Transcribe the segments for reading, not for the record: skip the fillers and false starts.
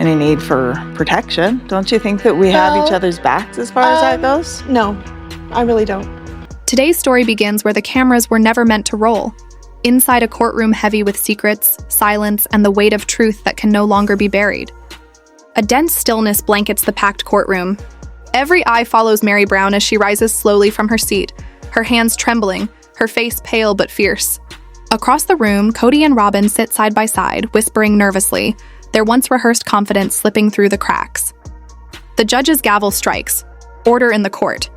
any need for protection. Don't you think that we have each other's backs as far as that goes? No, I really don't. Today's story begins where the cameras were never meant to roll. Inside a courtroom heavy with secrets, silence, and the weight of truth that can no longer be buried. A dense stillness blankets the packed courtroom. Every eye follows Mary Brown as she rises slowly from her seat, her hands trembling, her face pale but fierce. Across the room, Kody and Robyn sit side by side, whispering nervously, their once-rehearsed confidence slipping through the cracks. The judge's gavel strikes. Order in the court.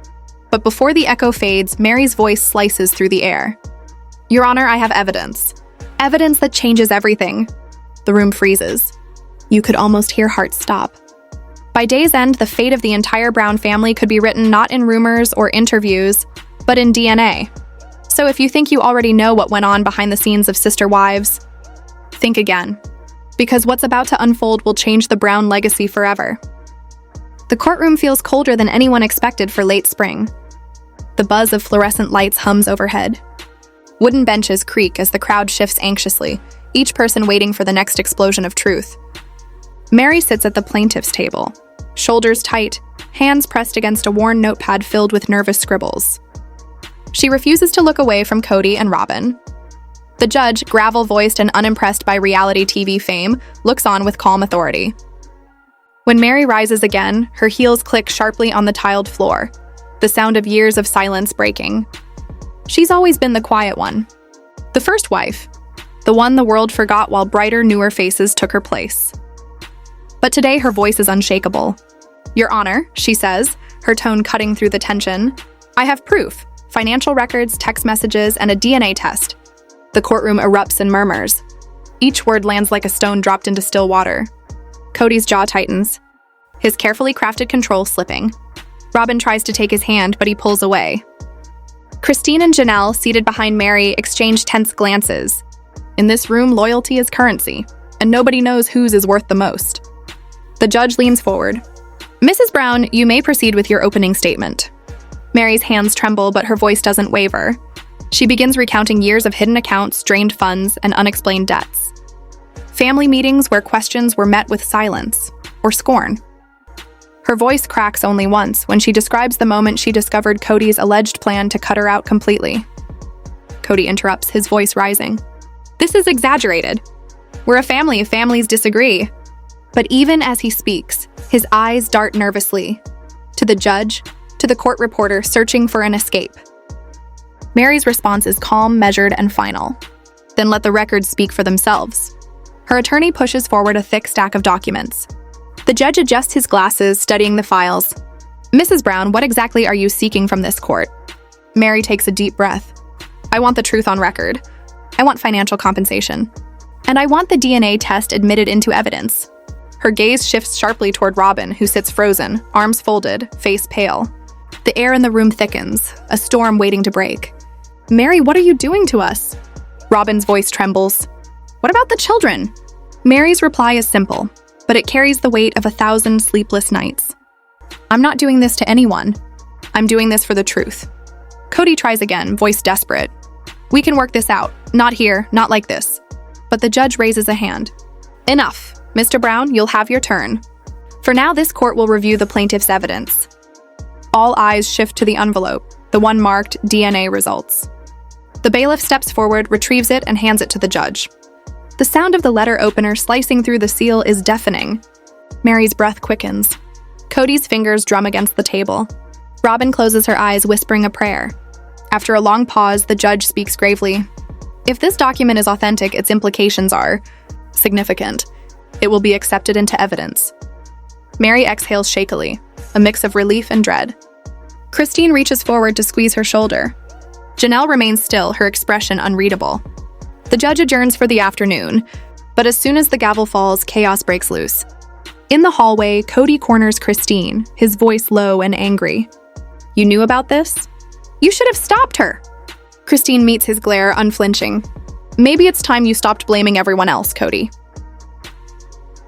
But before the echo fades, Mary's voice slices through the air. Your Honor, I have evidence. Evidence that changes everything. The room freezes. You could almost hear hearts stop. By day's end, the fate of the entire Brown family could be written not in rumors or interviews, but in DNA. So if you think you already know what went on behind the scenes of Sister Wives, think again. Because what's about to unfold will change the Brown legacy forever. The courtroom feels colder than anyone expected for late spring. The buzz of fluorescent lights hums overhead. Wooden benches creak as the crowd shifts anxiously, each person waiting for the next explosion of truth. Mary sits at the plaintiff's table, shoulders tight, hands pressed against a worn notepad filled with nervous scribbles. She refuses to look away from Kody and Robyn. The judge, gravel-voiced and unimpressed by reality TV fame, looks on with calm authority. When Mary rises again, her heels click sharply on the tiled floor, the sound of years of silence breaking. She's always been the quiet one. The first wife. The one the world forgot while brighter, newer faces took her place. But today her voice is unshakable. Your Honor, she says, her tone cutting through the tension. I have proof. Financial records, text messages, and a DNA test. The courtroom erupts in murmurs. Each word lands like a stone dropped into still water. Kody's jaw tightens, his carefully crafted control slipping. Robyn tries to take his hand, but he pulls away. Christine and Janelle, seated behind Mary, exchange tense glances. In this room, loyalty is currency, and nobody knows whose is worth the most. The judge leans forward. Mrs. Brown, you may proceed with your opening statement. Mary's hands tremble, but her voice doesn't waver. She begins recounting years of hidden accounts, drained funds, and unexplained debts. Family meetings where questions were met with silence or scorn. Her voice cracks only once when she describes the moment she discovered Kody's alleged plan to cut her out completely. Kody interrupts, his voice rising. This is exaggerated. We're a family if families disagree. But even as he speaks, his eyes dart nervously. To the judge, to the court reporter searching for an escape. Mary's response is calm, measured, and final. Then let the records speak for themselves. Her attorney pushes forward a thick stack of documents. The judge adjusts his glasses, studying the files. Mrs. Brown, what exactly are you seeking from this court? Mary takes a deep breath. I want the truth on record. I want financial compensation. And I want the DNA test admitted into evidence. Her gaze shifts sharply toward Robyn, who sits frozen, arms folded, face pale. The air in the room thickens, a storm waiting to break. Mary, what are you doing to us? Robyn's voice trembles. What about the children? Mary's reply is simple, but it carries the weight of 1,000 sleepless nights. I'm not doing this to anyone. I'm doing this for the truth. Kody tries again, voice desperate. We can work this out. Not here, not like this. But the judge raises a hand. Enough. Mr. Brown, you'll have your turn. For now, this court will review the plaintiff's evidence. All eyes shift to the envelope, the one marked DNA results. The bailiff steps forward, retrieves it, and hands it to the judge. The sound of the letter opener slicing through the seal is deafening. Mary's breath quickens. Kody's fingers drum against the table. Robyn closes her eyes, whispering a prayer. After a long pause, the judge speaks gravely. If this document is authentic, its implications are significant. It will be accepted into evidence. Mary exhales shakily, a mix of relief and dread. Christine reaches forward to squeeze her shoulder. Janelle remains still, her expression unreadable. The judge adjourns for the afternoon, but as soon as the gavel falls, chaos breaks loose. In the hallway, Kody corners Christine, his voice low and angry. You knew about this? You should have stopped her. Christine meets his glare, unflinching. Maybe it's time you stopped blaming everyone else, Kody.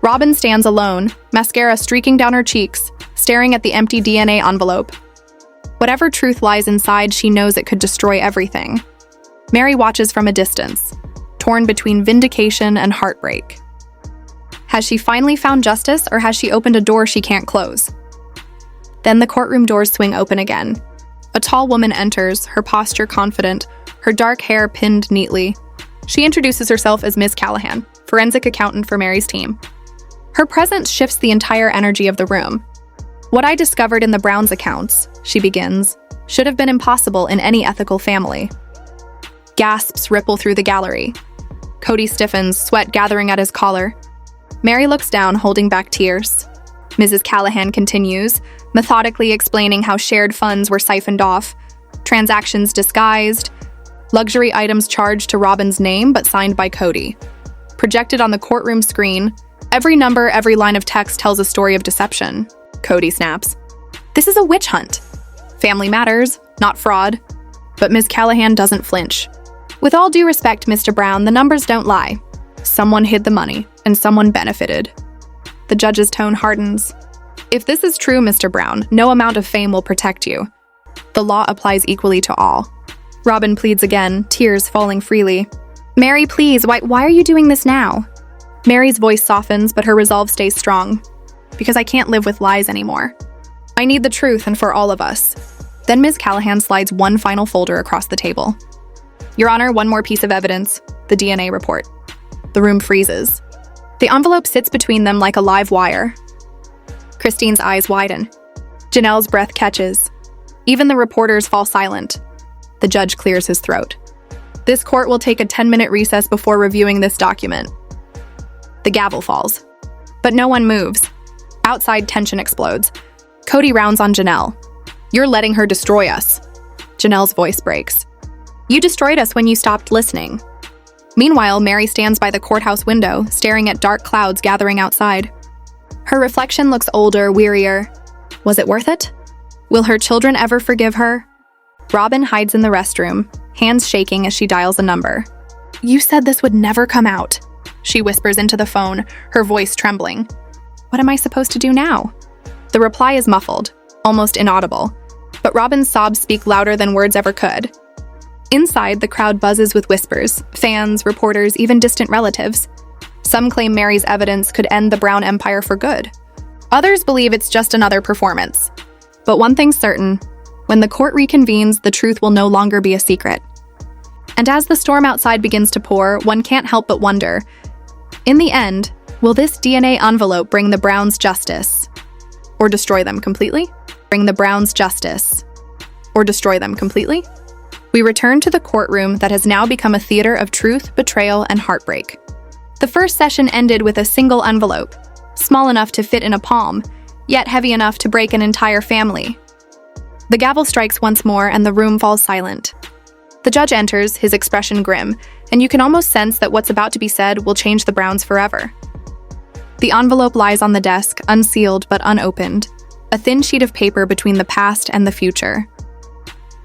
Robyn stands alone, mascara streaking down her cheeks, staring at the empty DNA envelope. Whatever truth lies inside, she knows it could destroy everything. Mary watches from a distance, torn between vindication and heartbreak. Has she finally found justice, or has she opened a door she can't close? Then the courtroom doors swing open again. A tall woman enters, her posture confident, her dark hair pinned neatly. She introduces herself as Ms. Callahan, forensic accountant for Mary's team. Her presence shifts the entire energy of the room. What I discovered in the Browns' accounts, she begins, should have been impossible in any ethical family. Gasps ripple through the gallery. Kody stiffens, sweat gathering at his collar. Mary looks down, holding back tears. Mrs. Callahan continues, methodically explaining how shared funds were siphoned off, transactions disguised, luxury items charged to Robyn's name but signed by Kody. Projected on the courtroom screen, every number, every line of text tells a story of deception. Kody snaps. This is a witch hunt. Family matters, not fraud. But Ms. Callahan doesn't flinch. With all due respect, Mr. Brown, the numbers don't lie. Someone hid the money, and someone benefited. The judge's tone hardens. If this is true, Mr. Brown, no amount of fame will protect you. The law applies equally to all. Robyn pleads again, tears falling freely. Mary, please, why are you doing this now? Mary's voice softens, but her resolve stays strong. Because I can't live with lies anymore. I need the truth, and for all of us. Then Ms. Callahan slides one final folder across the table. Your Honor, one more piece of evidence, the DNA report. The room freezes. The envelope sits between them like a live wire. Christine's eyes widen. Janelle's breath catches. Even the reporters fall silent. The judge clears his throat. This court will take a 10-minute recess before reviewing this document. The gavel falls. But no one moves. Outside tension explodes. Kody rounds on Janelle. You're letting her destroy us. Janelle's voice breaks. You destroyed us when you stopped listening. Meanwhile, Mary stands by the courthouse window, staring at dark clouds gathering outside. Her reflection looks older, wearier. Was it worth it? Will her children ever forgive her? Robyn hides in the restroom, hands shaking as she dials a number. You said this would never come out, she whispers into the phone, her voice trembling. What am I supposed to do now? The reply is muffled, almost inaudible, but Robyn's sobs speak louder than words ever could. Inside, the crowd buzzes with whispers, fans, reporters, even distant relatives. Some claim Mary's evidence could end the Brown Empire for good. Others believe it's just another performance. But one thing's certain, when the court reconvenes, the truth will no longer be a secret. And as the storm outside begins to pour, one can't help but wonder, in the end, will this DNA envelope bring the Browns justice? Or destroy them completely? Bring the Browns justice? Or destroy them completely? We return to the courtroom that has now become a theater of truth, betrayal, and heartbreak. The first session ended with a single envelope, small enough to fit in a palm, yet heavy enough to break an entire family. The gavel strikes once more and the room falls silent. The judge enters, his expression grim, and you can almost sense that what's about to be said will change the Browns forever. The envelope lies on the desk, unsealed but unopened, a thin sheet of paper between the past and the future.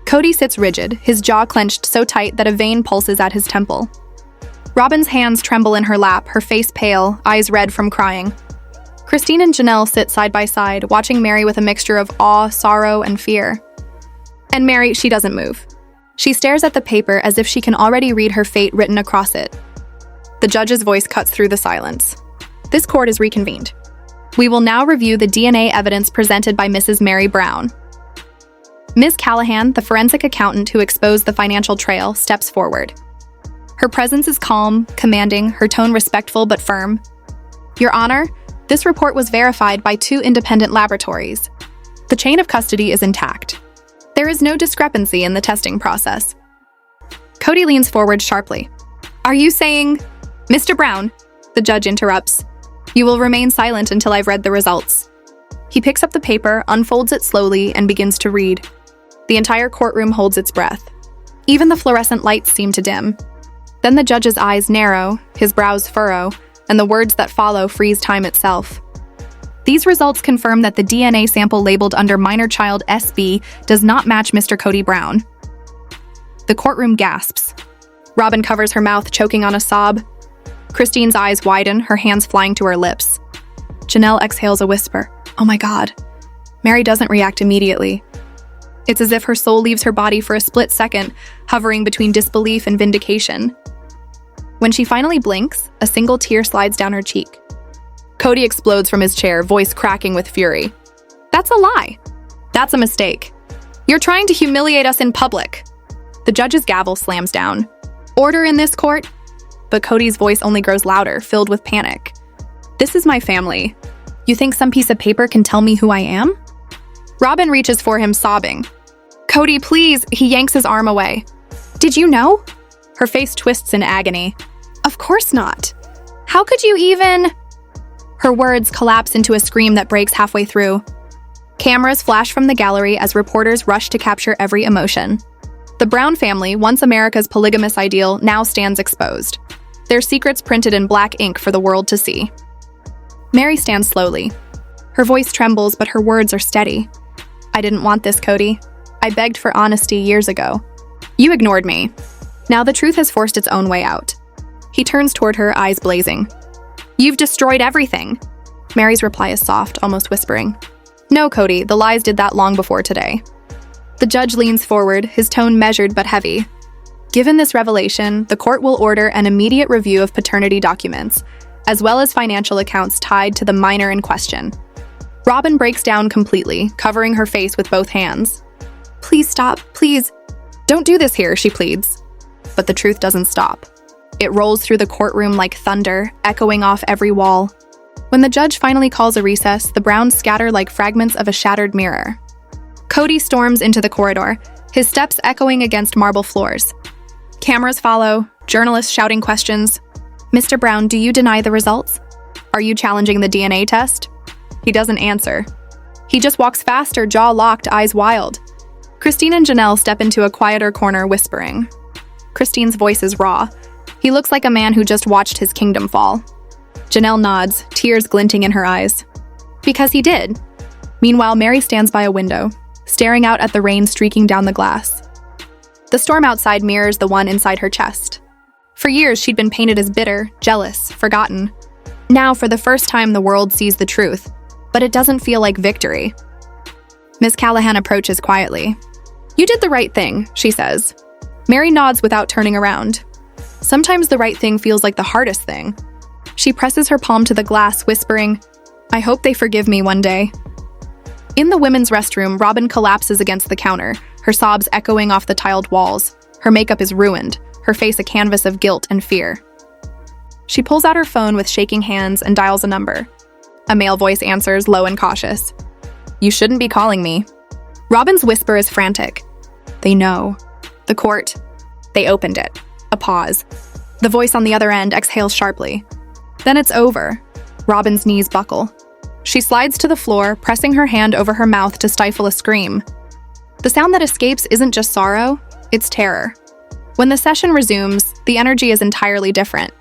Kody sits rigid, his jaw clenched so tight that a vein pulses at his temple. Robyn's hands tremble in her lap, her face pale, eyes red from crying. Christine and Janelle sit side by side, watching Mary with a mixture of awe, sorrow, and fear. And Mary, she doesn't move. She stares at the paper as if she can already read her fate written across it. The judge's voice cuts through the silence. This court is reconvened. We will now review the DNA evidence presented by Mrs. Mary Brown. Ms. Callahan, the forensic accountant who exposed the financial trail, steps forward. Her presence is calm, commanding, her tone respectful but firm. Your Honor, this report was verified by 2 independent laboratories. The chain of custody is intact. There is no discrepancy in the testing process. Kody leans forward sharply. Are you saying... Mr. Brown, the judge interrupts. You will remain silent until I've read the results. He picks up the paper, unfolds it slowly, and begins to read. The entire courtroom holds its breath. Even the fluorescent lights seem to dim. Then the judge's eyes narrow, his brows furrow, and the words that follow freeze time itself. These results confirm that the DNA sample labeled under minor child SB does not match Mr. Kody Brown. The courtroom gasps. Robyn covers her mouth, choking on a sob. Christine's eyes widen, her hands flying to her lips. Janelle exhales a whisper. Oh my God. Mary doesn't react immediately. It's as if her soul leaves her body for a split second, hovering between disbelief and vindication. When she finally blinks, a single tear slides down her cheek. Kody explodes from his chair, voice cracking with fury. That's a lie. That's a mistake. You're trying to humiliate us in public. The judge's gavel slams down. Order in this court? But Kody's voice only grows louder, filled with panic. This is my family. You think some piece of paper can tell me who I am? Robyn reaches for him, sobbing. Kody, please, he yanks his arm away. Did you know? Her face twists in agony. Of course not. How could you even? Her words collapse into a scream that breaks halfway through. Cameras flash from the gallery as reporters rush to capture every emotion. The Brown family, once America's polygamous ideal, now stands exposed. Their secrets printed in black ink for the world to see. Meri stands slowly. Her voice trembles, but her words are steady. I didn't want this, Kody. I begged for honesty years ago. You ignored me. Now the truth has forced its own way out. He turns toward her, eyes blazing. You've destroyed everything. Meri's reply is soft, almost whispering. No, Kody, the lies did that long before today. The judge leans forward, his tone measured but heavy. Given this revelation, the court will order an immediate review of paternity documents, as well as financial accounts tied to the minor in question. Robyn breaks down completely, covering her face with both hands. Please stop, please. Don't do this here, she pleads. But the truth doesn't stop. It rolls through the courtroom like thunder, echoing off every wall. When the judge finally calls a recess, the Browns scatter like fragments of a shattered mirror. Kody storms into the corridor, his steps echoing against marble floors. Cameras follow, journalists shouting questions. Mr. Brown, do you deny the results? Are you challenging the DNA test? He doesn't answer. He just walks faster, jaw locked, eyes wild. Christine and Janelle step into a quieter corner, whispering. Christine's voice is raw. He looks like a man who just watched his kingdom fall. Janelle nods, tears glinting in her eyes. Because he did. Meanwhile, Meri stands by a window, staring out at the rain streaking down the glass. The storm outside mirrors the one inside her chest. For years, she'd been painted as bitter, jealous, forgotten. Now, for the first time, the world sees the truth, but it doesn't feel like victory. Miss Callahan approaches quietly. You did the right thing, she says. Meri nods without turning around. Sometimes the right thing feels like the hardest thing. She presses her palm to the glass, whispering, I hope they forgive me one day. In the women's restroom, Robyn collapses against the counter, her sobs echoing off the tiled walls. Her makeup is ruined, her face a canvas of guilt and fear. She pulls out her phone with shaking hands and dials a number. A male voice answers, low and cautious. You shouldn't be calling me. Robyn's whisper is frantic. They know. The court. They opened it. A pause. The voice on the other end exhales sharply. Then it's over. Robyn's knees buckle. She slides to the floor, pressing her hand over her mouth to stifle a scream. The sound that escapes isn't just sorrow, it's terror. When the session resumes, the energy is entirely different.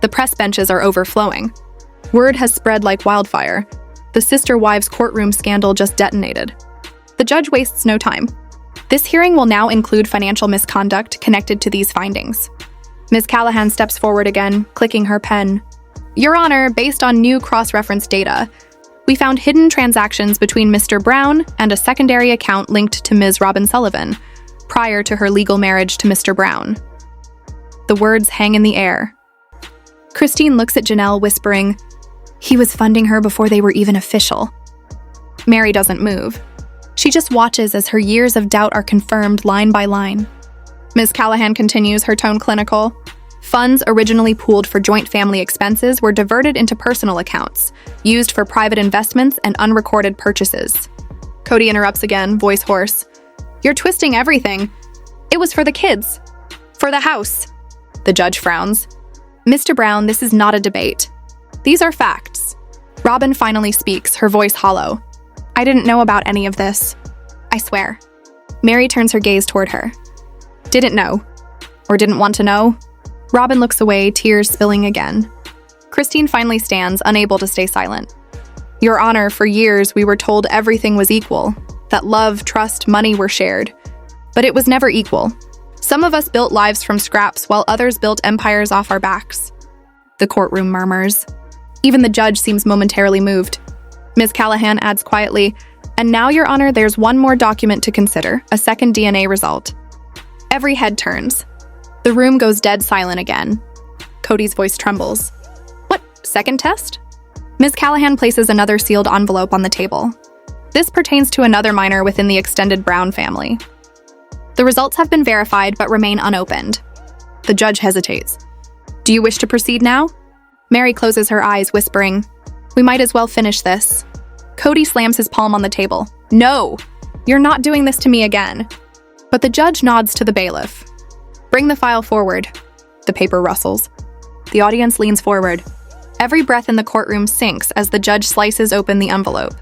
The press benches are overflowing. Word has spread like wildfire. The sister wives' courtroom scandal just detonated. The judge wastes no time. This hearing will now include financial misconduct connected to these findings. Ms. Callahan steps forward again, clicking her pen. Your Honor, based on new cross-reference data, we found hidden transactions between Mr. Brown and a secondary account linked to Ms. Robyn Sullivan, prior to her legal marriage to Mr. Brown. The words hang in the air. Christine looks at Janelle, whispering, he was funding her before they were even official. Meri doesn't move. She just watches as her years of doubt are confirmed line by line. Ms. Callahan continues, her tone clinical. Funds originally pooled for joint family expenses were diverted into personal accounts, used for private investments and unrecorded purchases. Kody interrupts again, voice hoarse. You're twisting everything. It was for the kids. For the house. The judge frowns. Mr. Brown, this is not a debate. These are facts. Robyn finally speaks, her voice hollow. I didn't know about any of this. I swear. Meri turns her gaze toward her. Didn't know. Or didn't want to know? Robyn looks away, tears spilling again. Christine finally stands, unable to stay silent. Your Honor, for years we were told everything was equal, that love, trust, money were shared. But it was never equal. Some of us built lives from scraps while others built empires off our backs. The courtroom murmurs. Even the judge seems momentarily moved. Ms. Callahan adds quietly, and now, Your Honor, there's one more document to consider, a second DNA result. Every head turns. The room goes dead silent again. Kody's voice trembles. What, second test? Ms. Callahan places another sealed envelope on the table. This pertains to another minor within the extended Brown family. The results have been verified but remain unopened. The judge hesitates. Do you wish to proceed now? Mary closes her eyes, whispering, We might as well finish this. Kody slams his palm on the table. No! You're not doing this to me again. But the judge nods to the bailiff. Bring the file forward. The paper rustles. The audience leans forward. Every breath in the courtroom sinks as the judge slices open the envelope.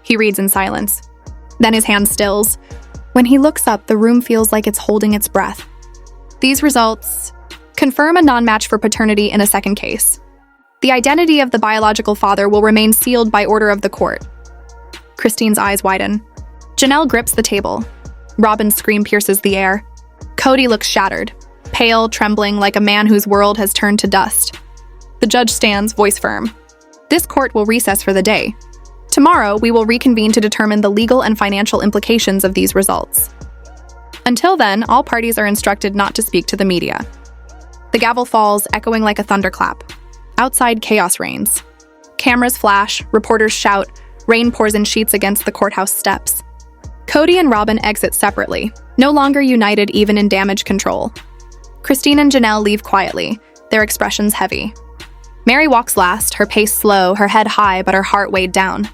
He reads in silence. Then his hand stills. When he looks up, the room feels like it's holding its breath. These results confirm a non-match for paternity in a second case. The identity of the biological father will remain sealed by order of the court. Christine's eyes widen. Janelle grips the table. Robyn's scream pierces the air. Kody looks shattered, pale, trembling like a man whose world has turned to dust. The judge stands, voice firm. This court will recess for the day. Tomorrow, we will reconvene to determine the legal and financial implications of these results. Until then, all parties are instructed not to speak to the media. The gavel falls, echoing like a thunderclap. Outside, chaos reigns. Cameras flash, reporters shout, rain pours in sheets against the courthouse steps. Kody and Robyn exit separately, no longer united even in damage control. Christine and Janelle leave quietly, their expressions heavy. Mary walks last, her pace slow, her head high, but her heart weighed down.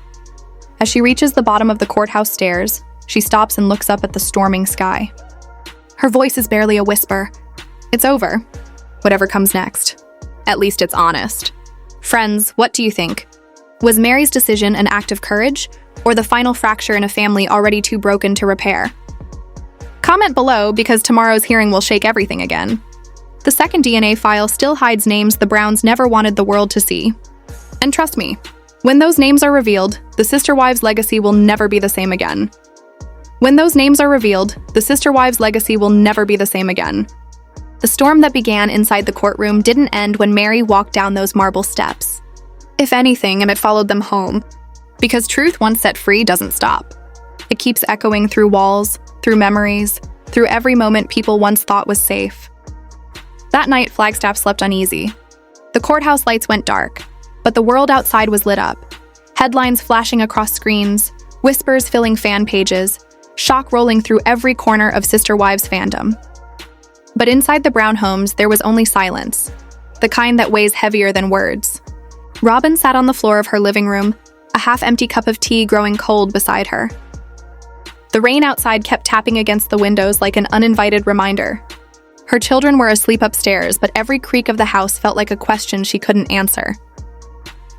As she reaches the bottom of the courthouse stairs, she stops and looks up at the storming sky. Her voice is barely a whisper. It's over. Whatever comes next. At least it's honest. Friends, what do you think? Was Mary's decision an act of courage, or the final fracture in a family already too broken to repair? Comment below, because tomorrow's hearing will shake everything again. The second DNA file still hides names the Browns never wanted the world to see. And trust me, when those names are revealed, the sister wives' legacy will never be the same again. When those names are revealed, the sister wives' legacy will never be the same again. The storm that began inside the courtroom didn't end when Mary walked down those marble steps. If anything, it followed them home. Because truth once set free doesn't stop. It keeps echoing through walls, through memories, through every moment people once thought was safe. That night, Flagstaff slept uneasy. The courthouse lights went dark, but the world outside was lit up. Headlines flashing across screens, whispers filling fan pages, shock rolling through every corner of Sister Wives fandom. But inside the Brown homes, there was only silence, the kind that weighs heavier than words. Robyn sat on the floor of her living room, a half-empty cup of tea growing cold beside her. The rain outside kept tapping against the windows like an uninvited reminder. Her children were asleep upstairs, but every creak of the house felt like a question she couldn't answer.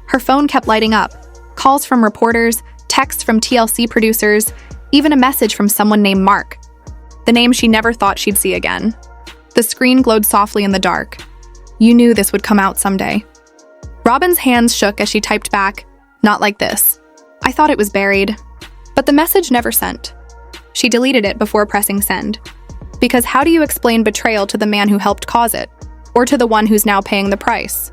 Her phone kept lighting up, calls from reporters, texts from TLC producers, even a message from someone named Mark, the name she never thought she'd see again. The screen glowed softly in the dark. You knew this would come out someday. Robyn's hands shook as she typed back, "Not like this. I thought it was buried." But the message never sent. She deleted it before pressing send. Because how do you explain betrayal to the man who helped cause it, or to the one who's now paying the price?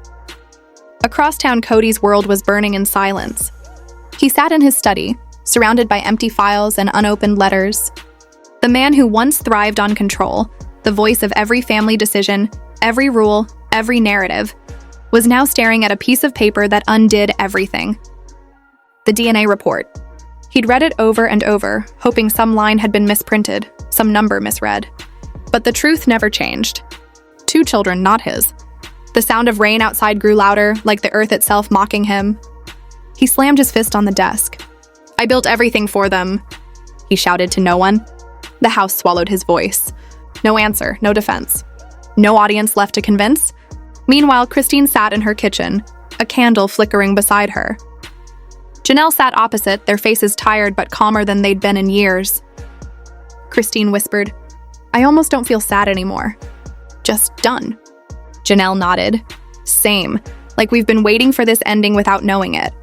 Across town, Kody's world was burning in silence. He sat in his study, surrounded by empty files and unopened letters. The man who once thrived on control, the voice of every family decision, every rule, every narrative, was now staring at a piece of paper that undid everything. The DNA report. He'd read it over and over, hoping some line had been misprinted, some number misread. But the truth never changed. 2 children, not his. The sound of rain outside grew louder, like the earth itself mocking him. He slammed his fist on the desk. "I built everything for them," he shouted to no one. The house swallowed his voice. No answer, no defense. No audience left to convince. Meanwhile, Christine sat in her kitchen, a candle flickering beside her. Janelle sat opposite, their faces tired but calmer than they'd been in years. Christine whispered, "I almost don't feel sad anymore. Just done." Janelle nodded. Same, like we've been waiting for this ending without knowing it.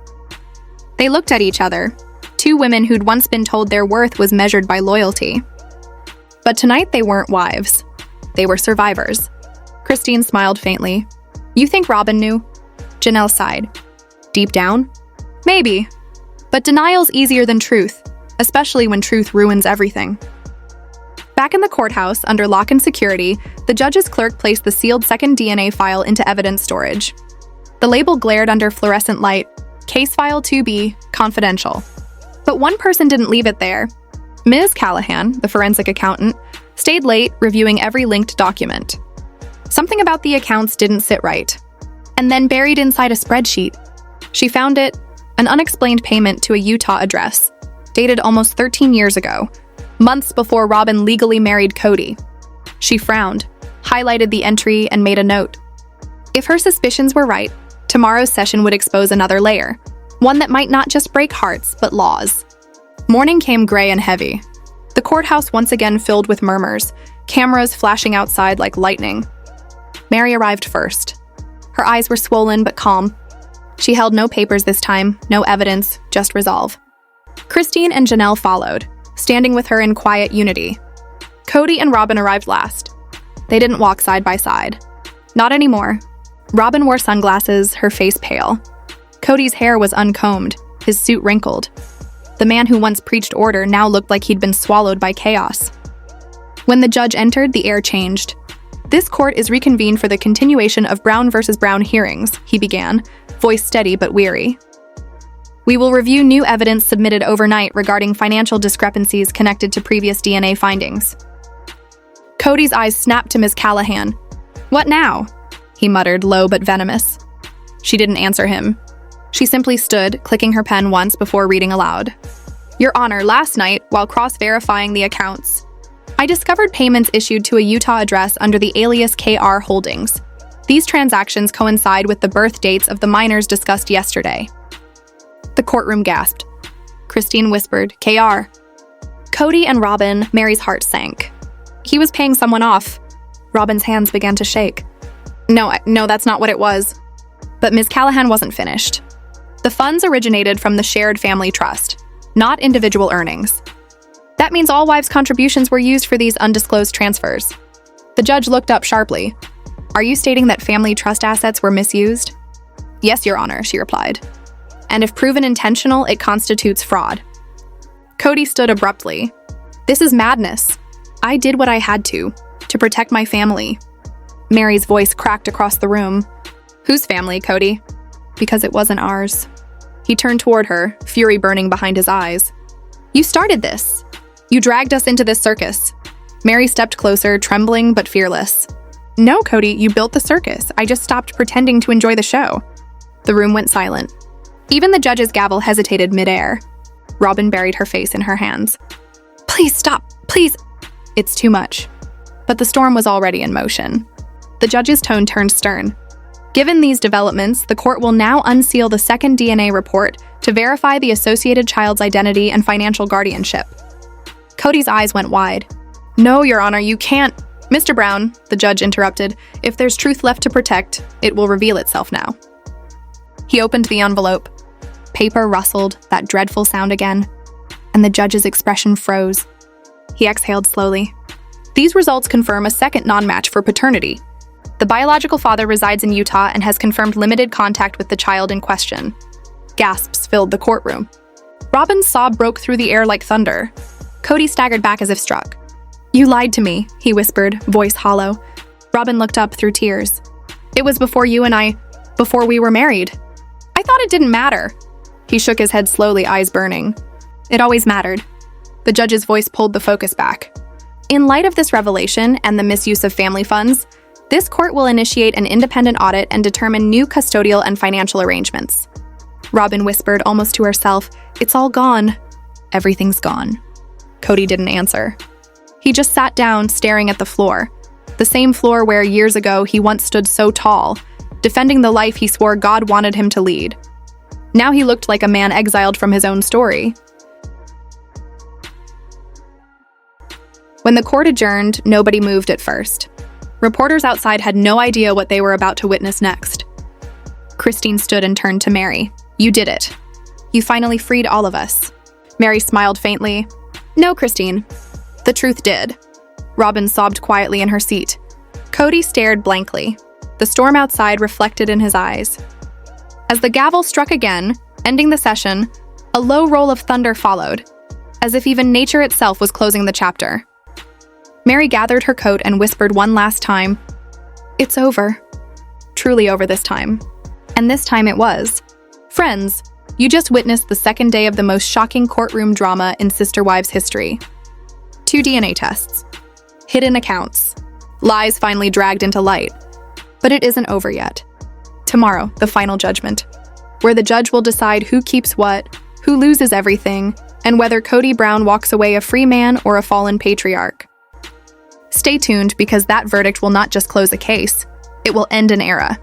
They looked at each other, 2 women who'd once been told their worth was measured by loyalty. But tonight they weren't wives. They were survivors. Christine smiled faintly. "You think Robyn knew?" Janelle sighed. "Deep down? Maybe. But denial's easier than truth, especially when truth ruins everything." Back in the courthouse, under lock and security, the judge's clerk placed the sealed second DNA file into evidence storage. The label glared under fluorescent light, Case file 2B, confidential. But one person didn't leave it there. Ms. Callahan, the forensic accountant, stayed late reviewing every linked document. Something about the accounts didn't sit right. And then buried inside a spreadsheet, she found it, an unexplained payment to a Utah address, dated almost 13 years ago, months before Robyn legally married Kody. She frowned, highlighted the entry, and made a note. If her suspicions were right, tomorrow's session would expose another layer, one that might not just break hearts, but laws. Morning came gray and heavy. The courthouse once again filled with murmurs, cameras flashing outside like lightning. Mary arrived first. Her eyes were swollen but calm. She held no papers this time, no evidence, just resolve. Christine and Janelle followed, standing with her in quiet unity. Kody and Robyn arrived last. They didn't walk side by side. Not anymore. Robyn wore sunglasses, her face pale. Kody's hair was uncombed, his suit wrinkled. The man who once preached order now looked like he'd been swallowed by chaos. When the judge entered, the air changed. This court is reconvened for the continuation of Brown versus Brown hearings, he began, voice steady but weary. We will review new evidence submitted overnight regarding financial discrepancies connected to previous DNA findings. Kody's eyes snapped to Ms. Callahan. What now? He muttered, low but venomous. She didn't answer him. She simply stood, clicking her pen once before reading aloud. Your Honor, last night, while cross-verifying the accounts, I discovered payments issued to a Utah address under the alias KR Holdings. These transactions coincide with the birth dates of the minors discussed yesterday. The courtroom gasped. Christine whispered, KR. Kody and Robyn, Mary's heart sank. He was paying someone off. Robyn's hands began to shake. No, that's not what it was. But Ms. Callahan wasn't finished. The funds originated from the shared family trust, not individual earnings. That means all wives' contributions were used for these undisclosed transfers. The judge looked up sharply. Are you stating that family trust assets were misused? Yes, Your Honor, she replied. And if proven intentional, it constitutes fraud. Kody stood abruptly. This is madness. I did what I had to protect my family. Mary's voice cracked across the room. Whose family, Kody? Because it wasn't ours. He turned toward her, fury burning behind his eyes. You started this. You dragged us into this circus. Mary stepped closer, trembling but fearless. No, Kody, you built the circus. I just stopped pretending to enjoy the show. The room went silent. Even the judge's gavel hesitated midair. Robyn buried her face in her hands. Please stop, please. It's too much. But the storm was already in motion. The judge's tone turned stern. Given these developments, the court will now unseal the second DNA report to verify the associated child's identity and financial guardianship. Kody's eyes went wide. No, Your Honor, you can't. Mr. Brown, the judge interrupted, if there's truth left to protect, it will reveal itself now. He opened the envelope. Paper rustled, that dreadful sound again, and the judge's expression froze. He exhaled slowly. These results confirm a second non-match for paternity. The biological father resides in Utah and has confirmed limited contact with the child in question. Gasps filled the courtroom. Robyn's sob broke through the air like thunder. Kody staggered back as if struck. You lied to me, he whispered, voice hollow. Robyn looked up through tears. It was before we were married. I thought it didn't matter. He shook his head slowly, eyes burning. It always mattered. The judge's voice pulled the focus back. In light of this revelation and the misuse of family funds, this court will initiate an independent audit and determine new custodial and financial arrangements. Robyn whispered almost to herself, It's all gone. Everything's gone. Kody didn't answer. He just sat down, staring at the floor. The same floor where years ago he once stood so tall, defending the life he swore God wanted him to lead. Now he looked like a man exiled from his own story. When the court adjourned, nobody moved at first. Reporters outside had no idea what they were about to witness next. Christine stood and turned to Mary. You did it. You finally freed all of us. Mary smiled faintly. No, Christine. The truth did. Robyn sobbed quietly in her seat. Kody stared blankly. The storm outside reflected in his eyes. As the gavel struck again, ending the session, a low roll of thunder followed, as if even nature itself was closing the chapter. Mary gathered her coat and whispered one last time, It's over. Truly over this time. And this time it was. Friends, You just witnessed the second day of the most shocking courtroom drama in Sister Wives history. 2 DNA tests. Hidden accounts. Lies finally dragged into light. But it isn't over yet. Tomorrow, the final judgment, where the judge will decide who keeps what, who loses everything, and whether Kody Brown walks away a free man or a fallen patriarch. Stay tuned, because that verdict will not just close a case, it will end an era.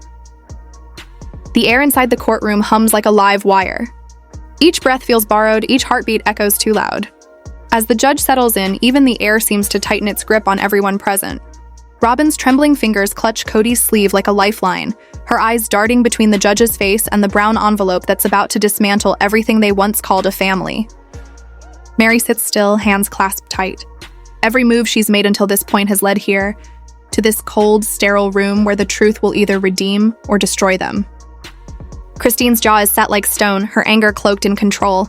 The air inside the courtroom hums like a live wire. Each breath feels borrowed, each heartbeat echoes too loud. As the judge settles in, even the air seems to tighten its grip on everyone present. Robyn's trembling fingers clutch Kody's sleeve like a lifeline, her eyes darting between the judge's face and the brown envelope that's about to dismantle everything they once called a family. Mary sits still, hands clasped tight. Every move she's made until this point has led here, to this cold, sterile room where the truth will either redeem or destroy them. Christine's jaw is set like stone, her anger cloaked in control.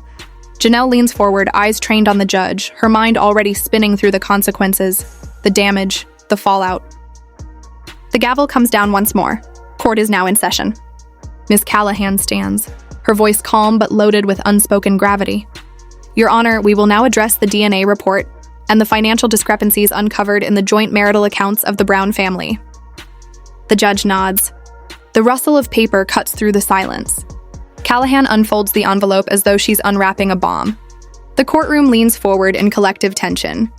Janelle leans forward, eyes trained on the judge, her mind already spinning through the consequences, the damage, the fallout. The gavel comes down once more. Court is now in session. Miss Callahan stands, her voice calm but loaded with unspoken gravity. Your Honor, we will now address the DNA report and the financial discrepancies uncovered in the joint marital accounts of the Brown family. The judge nods. The rustle of paper cuts through the silence. Callahan unfolds the envelope as though she's unwrapping a bomb. The courtroom leans forward in collective tension.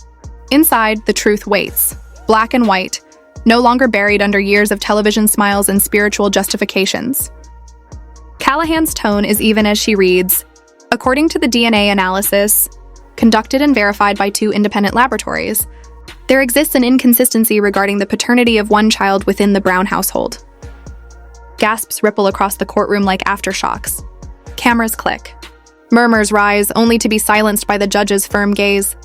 Inside, the truth waits, black and white, no longer buried under years of television smiles and spiritual justifications. Callahan's tone is even as she reads, according to the DNA analysis, conducted and verified by 2 independent laboratories, there exists an inconsistency regarding the paternity of one child within the Brown household. Gasps ripple across the courtroom like aftershocks. Cameras click. Murmurs rise, only to be silenced by the judge's firm gaze.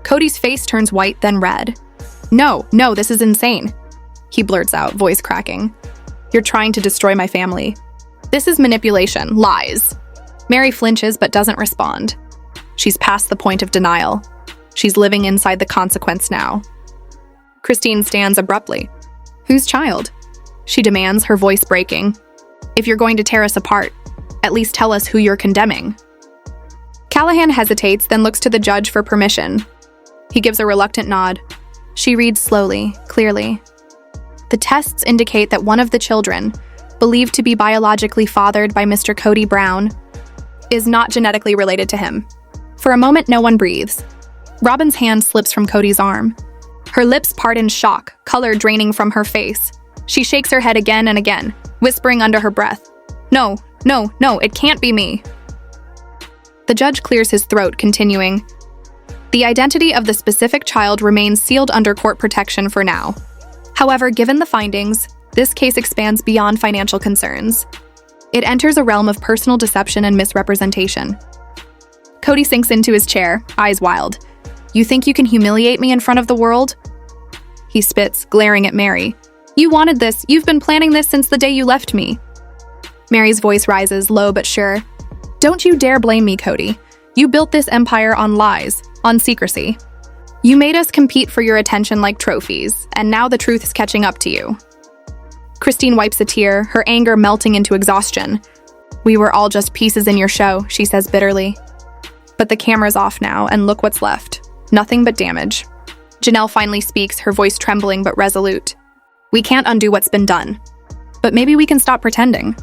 Kody's face turns white, then red. No, this is insane, he blurts out, voice cracking. You're trying to destroy my family. This is manipulation, lies. Mary flinches but doesn't respond. She's past the point of denial. She's living inside the consequence now. Christine stands abruptly. Whose child? She demands, her voice breaking. If you're going to tear us apart, at least tell us who you're condemning. Callahan hesitates, then looks to the judge for permission. He gives a reluctant nod. She reads slowly, clearly. The tests indicate that one of the children, believed to be biologically fathered by Mr. Kody Brown, is not genetically related to him. For a moment, no one breathes. Robyn's hand slips from Kody's arm. Her lips part in shock, color draining from her face. She shakes her head again and again, whispering under her breath, No, it can't be me. The judge clears his throat, continuing, the identity of the specific child remains sealed under court protection for now. However, given the findings, this case expands beyond financial concerns. It enters a realm of personal deception and misrepresentation. Kody sinks into his chair, eyes wild. You think you can humiliate me in front of the world? He spits, glaring at Mary. You wanted this. You've been planning this since the day you left me. Mary's voice rises, low but sure. Don't you dare blame me, Kody. You built this empire on lies, on secrecy. You made us compete for your attention like trophies, and now the truth is catching up to you. Christine wipes a tear, her anger melting into exhaustion. We were all just pieces in your show, she says bitterly. But the camera's off now, and look what's left. Nothing but damage. Janelle finally speaks, her voice trembling but resolute. We can't undo what's been done. But maybe we can stop pretending.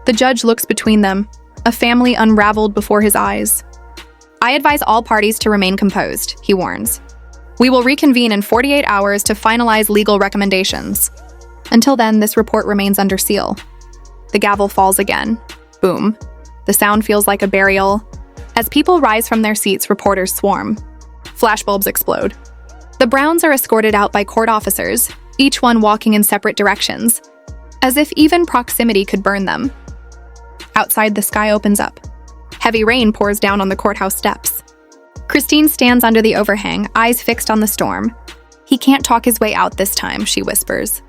The judge looks between them, a family unraveled before his eyes. I advise all parties to remain composed, he warns. We will reconvene in 48 hours to finalize legal recommendations. Until then, this report remains under seal. The gavel falls again. Boom. The sound feels like a burial. As people rise from their seats, reporters swarm. Flashbulbs explode. The Browns are escorted out by court officers, each one walking in separate directions, as if even proximity could burn them. Outside, the sky opens up. Heavy rain pours down on the courthouse steps. Christine stands under the overhang, eyes fixed on the storm. He can't talk his way out this time, she whispers.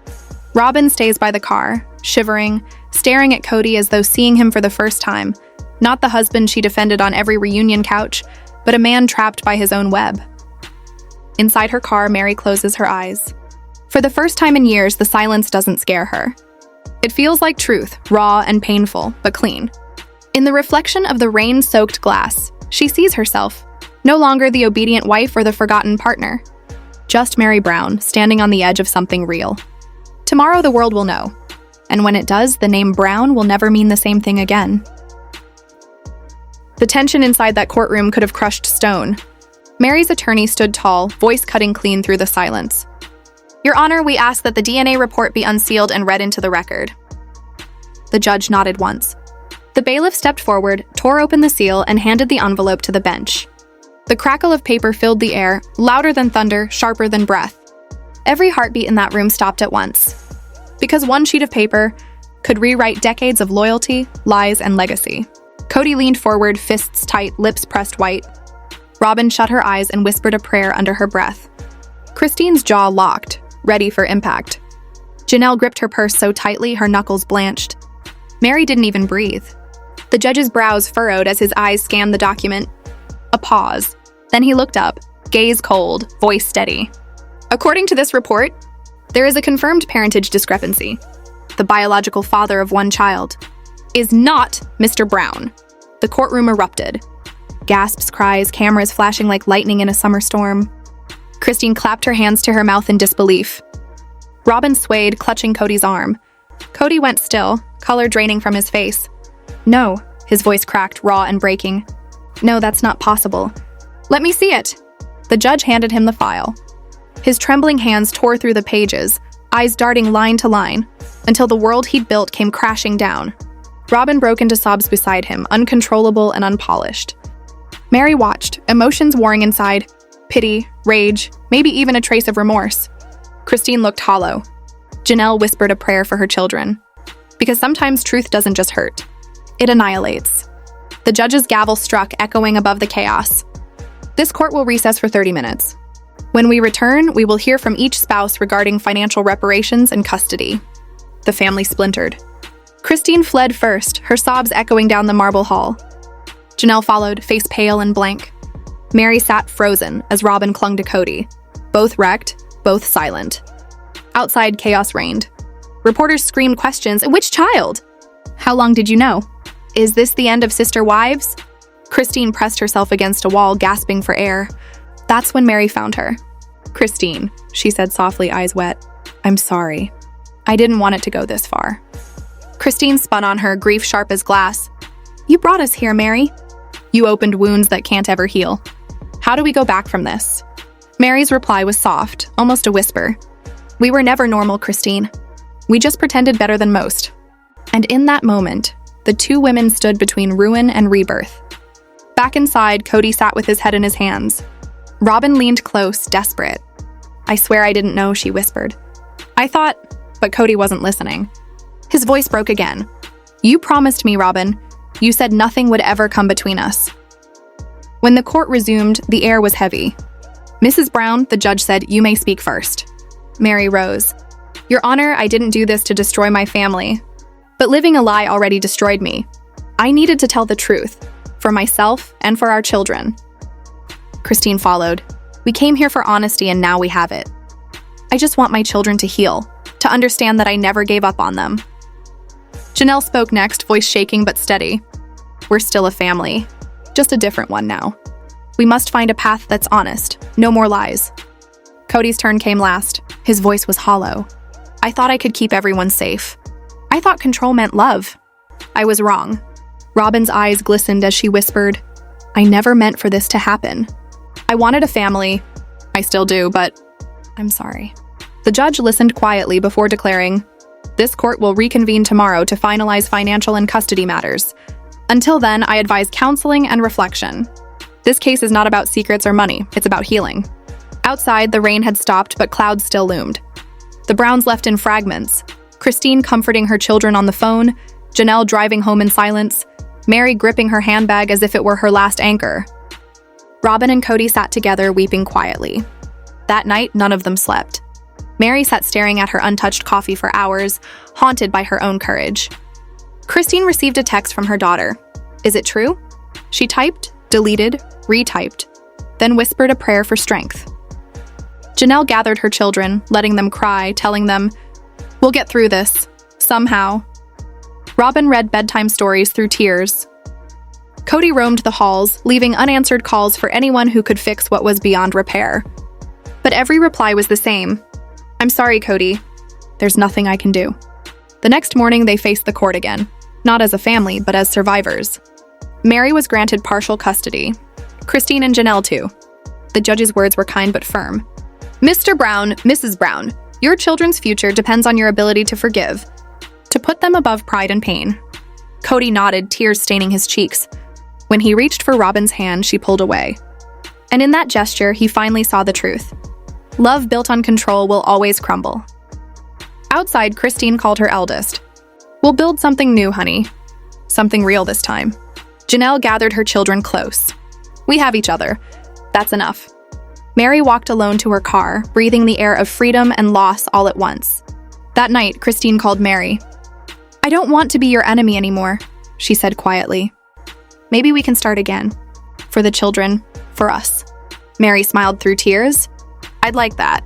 Robyn stays by the car, shivering, staring at Kody as though seeing him for the first time, not the husband she defended on every reunion couch, but a man trapped by his own web. Inside her car, Mary closes her eyes. For the first time in years, the silence doesn't scare her. It feels like truth, raw and painful, but clean. In the reflection of the rain-soaked glass, she sees herself, no longer the obedient wife or the forgotten partner. Just Mary Brown, standing on the edge of something real. Tomorrow the world will know. And when it does, the name Brown will never mean the same thing again. The tension inside that courtroom could have crushed stone. Mary's attorney stood tall, voice cutting clean through the silence. "Your Honor, we ask that the DNA report be unsealed and read into the record." The judge nodded once. The bailiff stepped forward, tore open the seal, and handed the envelope to the bench. The crackle of paper filled the air, louder than thunder, sharper than breath. Every heartbeat in that room stopped at once. Because one sheet of paper could rewrite decades of loyalty, lies, and legacy. Kody leaned forward, fists tight, lips pressed white. Robyn shut her eyes and whispered a prayer under her breath. Christine's jaw locked, ready for impact. Janelle gripped her purse so tightly her knuckles blanched. Mary didn't even breathe. The judge's brows furrowed as his eyes scanned the document. A pause. Then he looked up, gaze cold, voice steady. "According to this report, there is a confirmed parentage discrepancy. The biological father of one child is not Mr. Brown." The courtroom erupted. Gasps, cries, cameras flashing like lightning in a summer storm. Christine clapped her hands to her mouth in disbelief. Robyn swayed, clutching Kody's arm. Kody went still, color draining from his face. "No," his voice cracked, raw and breaking. "No, that's not possible. Let me see it." The judge handed him the file. His trembling hands tore through the pages, eyes darting line to line, until the world he'd built came crashing down. Robyn broke into sobs beside him, uncontrollable and unpolished. Mary watched, emotions warring inside. Pity, rage, maybe even a trace of remorse. Christine looked hollow. Janelle whispered a prayer for her children. Because sometimes truth doesn't just hurt. It annihilates. The judge's gavel struck, echoing above the chaos. "This court will recess for 30 minutes. When we return, we will hear from each spouse regarding financial reparations and custody." The family splintered. Christine fled first, her sobs echoing down the marble hall. Janelle followed, face pale and blank. Mary sat frozen as Robyn clung to Kody. Both wrecked, both silent. Outside, chaos reigned. Reporters screamed questions. "Which child? How long did you know? Is this the end of sister wives?" Christine pressed herself against a wall, gasping for air. That's when Mary found her. "Christine," she said softly, eyes wet. "I'm sorry. I didn't want it to go this far." Christine spun on her, grief sharp as glass. "You brought us here, Mary. You opened wounds that can't ever heal. How do we go back from this?" Mary's reply was soft, almost a whisper. "We were never normal, Christine. We just pretended better than most." And in that moment, the two women stood between ruin and rebirth. Back inside, Kody sat with his head in his hands. Robyn leaned close, desperate. "I swear I didn't know," she whispered. "I thought," but Kody wasn't listening. His voice broke again. "You promised me, Robyn. You said nothing would ever come between us." When the court resumed, the air was heavy. "Mrs. Brown," the judge said, "you may speak first." Mary rose. "Your Honor, I didn't do this to destroy my family. But living a lie already destroyed me. I needed to tell the truth, for myself and for our children." Christine followed. "We came here for honesty and now we have it. I just want my children to heal, to understand that I never gave up on them." Janelle spoke next, voice shaking but steady. "We're still a family, just a different one now. We must find a path that's honest, no more lies." Kody's turn came last. His voice was hollow. "I thought I could keep everyone safe. I thought control meant love. I was wrong." Robyn's eyes glistened as she whispered, "I never meant for this to happen. I wanted a family. I still do, but I'm sorry." The judge listened quietly before declaring, "This court will reconvene tomorrow to finalize financial and custody matters. Until then, I advise counseling and reflection. This case is not about secrets or money, it's about healing." Outside, the rain had stopped, but clouds still loomed. The Browns left in fragments. Christine comforting her children on the phone, Janelle driving home in silence, Mary gripping her handbag as if it were her last anchor. Robyn and Kody sat together, weeping quietly. That night, none of them slept. Mary sat staring at her untouched coffee for hours, haunted by her own courage. Christine received a text from her daughter. "Is it true?" She typed, deleted, retyped, then whispered a prayer for strength. Janelle gathered her children, letting them cry, telling them, "We'll get through this, somehow." Robyn read bedtime stories through tears, Kody roamed the halls, leaving unanswered calls for anyone who could fix what was beyond repair. But every reply was the same. "I'm sorry, Kody. There's nothing I can do." The next morning, they faced the court again, not as a family, but as survivors. Mary was granted partial custody. Christine and Janelle, too. The judge's words were kind but firm. "Mr. Brown, Mrs. Brown, your children's future depends on your ability to forgive, to put them above pride and pain." Kody nodded, tears staining his cheeks. When he reached for Robyn's hand, she pulled away. And in that gesture, he finally saw the truth. Love built on control will always crumble. Outside, Christine called her eldest. "We'll build something new, honey. Something real this time." Janelle gathered her children close. "We have each other. That's enough." Mary walked alone to her car, breathing the air of freedom and loss all at once. That night, Christine called Mary. "I don't want to be your enemy anymore," she said quietly. "Maybe we can start again. For the children, for us." Mary smiled through tears. "I'd like that."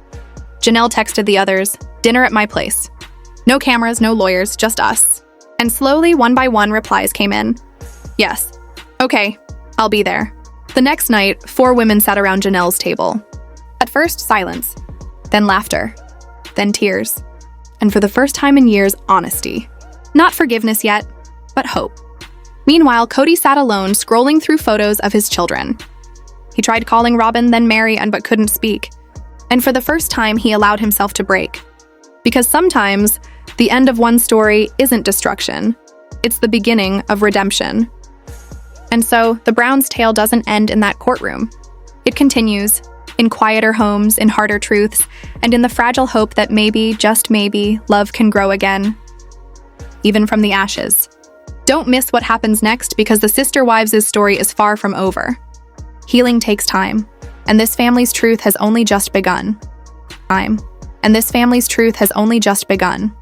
Janelle texted the others, "Dinner at my place. No cameras, no lawyers, just us." And slowly, one by one, replies came in. "Yes. Okay, I'll be there." The next night, 4 women sat around Janelle's table. At first, silence. Then laughter. Then tears. And for the first time in years, honesty. Not forgiveness yet, but hope. Meanwhile, Kody sat alone, scrolling through photos of his children. He tried calling Robyn, then Mary, but couldn't speak. And for the first time, he allowed himself to break. Because sometimes, the end of one story isn't destruction. It's the beginning of redemption. And so, the Browns' tale doesn't end in that courtroom. It continues, in quieter homes, in harder truths, and in the fragile hope that maybe, just maybe, love can grow again. Even from the ashes. Don't miss what happens next, because the Sister Wives' story is far from over. Healing takes time, and this family's truth has only just begun. And this family's truth has only just begun.